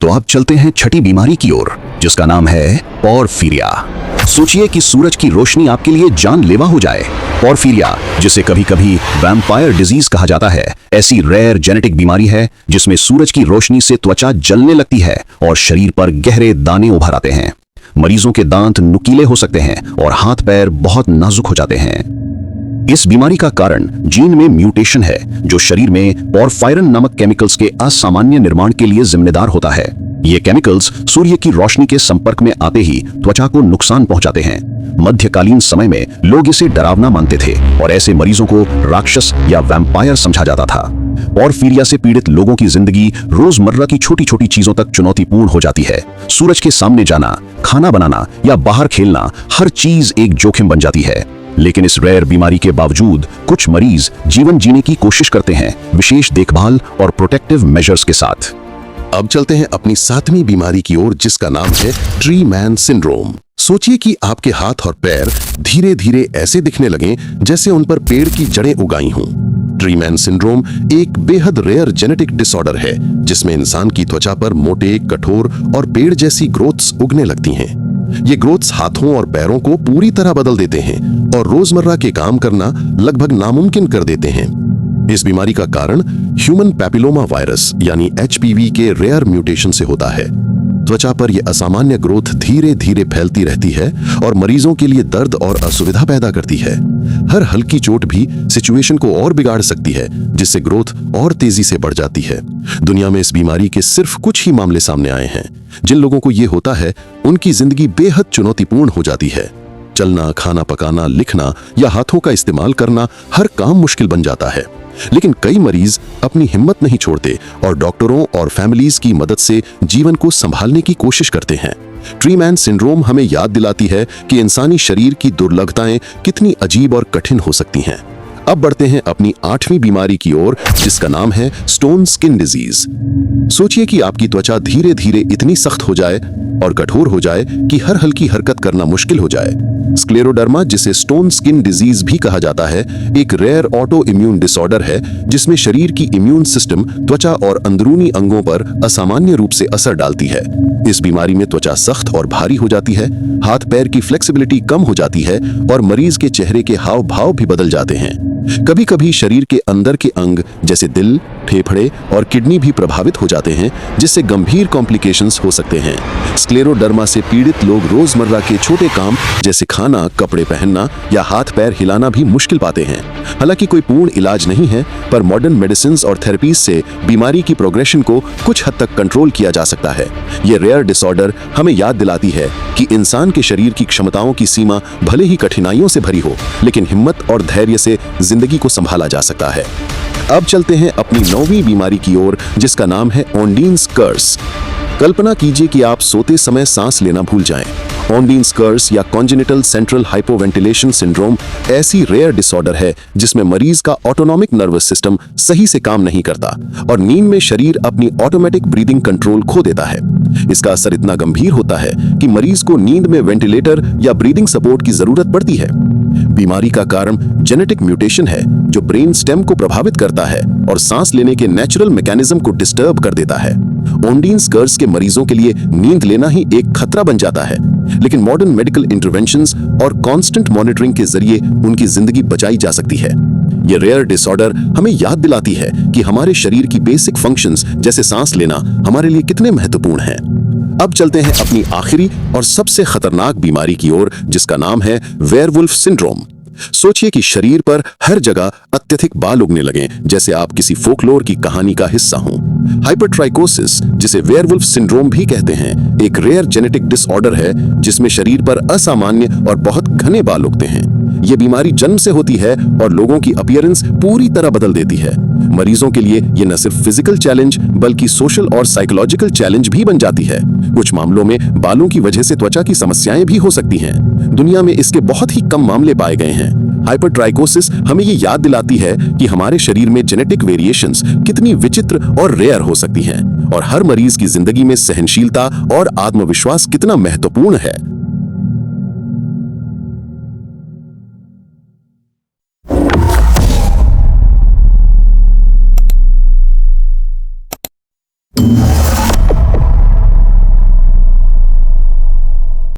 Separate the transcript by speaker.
Speaker 1: तो अब चलते हैं छठी बीमारी की ओर, जिसका नाम है पोर्फिरिया। सोचिए कि सूरज की रोशनी आपके लिए जानलेवा हो जाए। पोर्फिरिया, जिसे कभी कभी वैम्पायर डिजीज कहा जाता है, ऐसी रेयर जेनेटिक बीमारी है जिसमें सूरज की रोशनी से त्वचा जलने लगती है और शरीर पर गहरे दाने उभर आते हैं। मरीजों के दांत नुकीले हो सकते हैं और हाथ पैर बहुत नाजुक हो जाते हैं। इस बीमारी का कारण जीन में म्यूटेशन है, जो शरीर में पोर्फायरिन नामक केमिकल्स के असामान्य निर्माण के लिए जिम्मेदार होता है। ये केमिकल्स सूर्य की रोशनी के संपर्क में आते ही त्वचा को नुकसान पहुंचाते हैं। मध्यकालीन समय में लोग इसे डरावना मानते थे और ऐसे मरीजों को राक्षस या वैम्पायर समझा जाता था। पोर्फिरिया से पीड़ित लोगों की जिंदगी रोजमर्रा की छोटी छोटी चीजों तक चुनौतीपूर्ण हो जाती है। सूरज के सामने जाना, खाना बनाना या बाहर खेलना, हर चीज एक जोखिम बन जाती है। लेकिन इस रेयर बीमारी के बावजूद कुछ मरीज जीवन जीने की कोशिश करते हैं, विशेष देखभाल और प्रोटेक्टिव मेजर्स के साथ।
Speaker 2: अब चलते हैं अपनी 7वीं बीमारी की ओर, जिसका नाम है ट्री मैन सिंड्रोम। सोचिए कि आपके हाथ और पैर धीरे धीरे ऐसे दिखने लगें जैसे उन पर पेड़ की जड़ें उगाई हों। ट्री मैन सिंड्रोम एक बेहद रेयर जेनेटिक डिसऑर्डर है जिसमें इंसान की त्वचा पर मोटे, कठोर और पेड़ जैसी ग्रोथ्स उगने लगती हैं। ये ग्रोथ्स हाथों और पैरों को पूरी तरह बदल देते हैं और रोजमर्रा के काम करना लगभग नामुमकिन कर देते हैं। इस बीमारी का कारण ह्यूमन पैपिलोमा वायरस यानी HPV के रेयर म्यूटेशन से होता है। त्वचा पर यह असामान्य ग्रोथ धीरे धीरे फैलती रहती है और मरीजों के लिए दर्द और असुविधा पैदा करती है। हर हल्की चोट भी सिचुएशन को और बिगाड़ सकती है, जिससे ग्रोथ और तेजी से बढ़ जाती है। दुनिया में इस बीमारी के सिर्फ कुछ ही मामले सामने आए हैं। जिन लोगों को ये होता है, उनकी जिंदगी बेहद चुनौतीपूर्ण हो जाती है। चलना, खाना पकाना, लिखना या हाथों का इस्तेमाल करना, हर काम मुश्किल बन जाता है। लेकिन कई मरीज अपनी हिम्मत नहीं छोड़ते और डॉक्टरों और फैमिलीज की मदद से जीवन को संभालने की कोशिश करते हैं। ट्री मैन सिंड्रोम हमें याद दिलाती है कि इंसानी शरीर की दुर्लभताएं कितनी अजीब और कठिन हो सकती हैं। अब बढ़ते हैं अपनी 8वीं बीमारी की ओर, जिसका नाम है स्टोन स्किन डिजीज। सोचिए कि आपकी त्वचा धीरे धीरे इतनी सख्त हो जाए और कठोर हो जाए कि हर हल्की हरकत करना मुश्किल हो जाए। स्क्लेरोडर्मा, जिसे स्टोन स्किन डिजीज भी कहा जाता है, एक रेयर ऑटो इम्यून डिसऑर्डर है जिसमें शरीर की इम्यून सिस्टम त्वचा और अंदरूनी अंगों पर असामान्य रूप से असर डालती है। इस बीमारी में त्वचा सख्त और भारी हो जाती है, हाथ पैर की फ्लेक्सिबिलिटी कम हो जाती है और मरीज के चेहरे के हाव भाव भी बदल जाते हैं। कभी कभी शरीर के अंदर के अंग जैसे दिल, फेफड़े और किडनी भी प्रभावित हो जाते हैं, जिससे गंभीर कॉम्प्लिकेशंस हो सकते हैं। स्क्लेरोडर्मा से पीड़ित लोग रोजमर्रा के छोटे काम जैसे खाना, कपड़े पहनना या हाथ पैर हिलाना भी मुश्किल पाते हैं। हालांकि कोई पूर्ण इलाज नहीं है, पर मॉडर्न मेडिसिन और थेरेपीज से बीमारी की प्रोग्रेशन को कुछ हद तक कंट्रोल किया जा सकता है। ये रेयर डिसऑर्डर हमें याद दिलाती है कि इंसान के शरीर की क्षमताओं की सीमा भले ही कठिनाइयों से भरी हो, लेकिन हिम्मत और धैर्य से जिंदगी को संभाला जा सकता है। अब चलते हैं अपनी 9वीं बीमारी की ओर, जिसका नाम है ओंडीन्स कर्स। कल्पना कीजिए कि आप सोते समय सांस लेना भूल जाएं। ओंडीन्स कर्स या कॉन्जेनिटल सेंट्रल हाइपोवेंटिलेशन सिंड्रोम ऐसी रेयर डिसऑर्डर है जिसमें मरीज का ऑटोनॉमिक नर्वस सिस्टम सही से काम नहीं करता और नींद में शरीर अपनी ऑटोमेटिक ब्रीदिंग कंट्रोल खो देता है। इसका असर इतना गंभीर होता है कि मरीज को नींद में वेंटिलेटर या ब्रीदिंग सपोर्ट की जरूरत पड़ती है। बीमारी का कारण जेनेटिक म्यूटेशन है जो ब्रेन स्टेम को प्रभावित करता है और सांस लेने के नेचुरल मैकेनिज्म को डिस्टर्ब कर देता है। ओंडीन्स कर्स के मरीजों के लिए नींद लेना ही एक खतरा बन जाता है, लेकिन मॉडर्न मेडिकल इंटरवेंशंस और कांस्टेंट मॉनिटरिंग के जरिए उनकी जिंदगी बचाई जा सकती है। ये रेयर डिसऑर्डर हमें याद दिलाती है कि हमारे शरीर की बेसिक फंक्शंस जैसे सांस लेना हमारे लिए कितने महत्वपूर्ण हैं। अब चलते हैं अपनी आखिरी और सबसे खतरनाक बीमारी की ओर, जिसका नाम है वेयरवुल्फ सिंड्रोम। सोचिए कि शरीर पर हर जगह अत्यधिक बाल उगने लगें, जैसे आप किसी फोकलोर की कहानी का हिस्सा हों। हाइपरट्राइकोसिस, जिसे वेयरवुल्फ सिंड्रोम भी कहते हैं, एक रेयर जेनेटिक डिसऑर्डर है जिसमें शरीर पर असामान्य और बहुत घने बाल उगते हैं। यह बीमारी जन्म से होती है और लोगों की अपीयरेंस पूरी तरह बदल देती है। मरीजों के लिए यह न सिर्फ फिजिकल चैलेंज बल्कि सोशल और साइकोलॉजिकल चैलेंज भी बन जाती है। कुछ मामलों में बालों की वजह से त्वचा की समस्याएं भी हो सकती हैं। दुनिया में इसके बहुत ही कम मामले पाए गए हैं। हाइपरट्राइकोसिस हमें ये याद दिलाती है कि हमारे शरीर में जेनेटिक वेरिएशंस कितनी विचित्र और रेयर हो सकती हैं और हर मरीज की जिंदगी में सहनशीलता और आत्मविश्वास कितना महत्वपूर्ण है।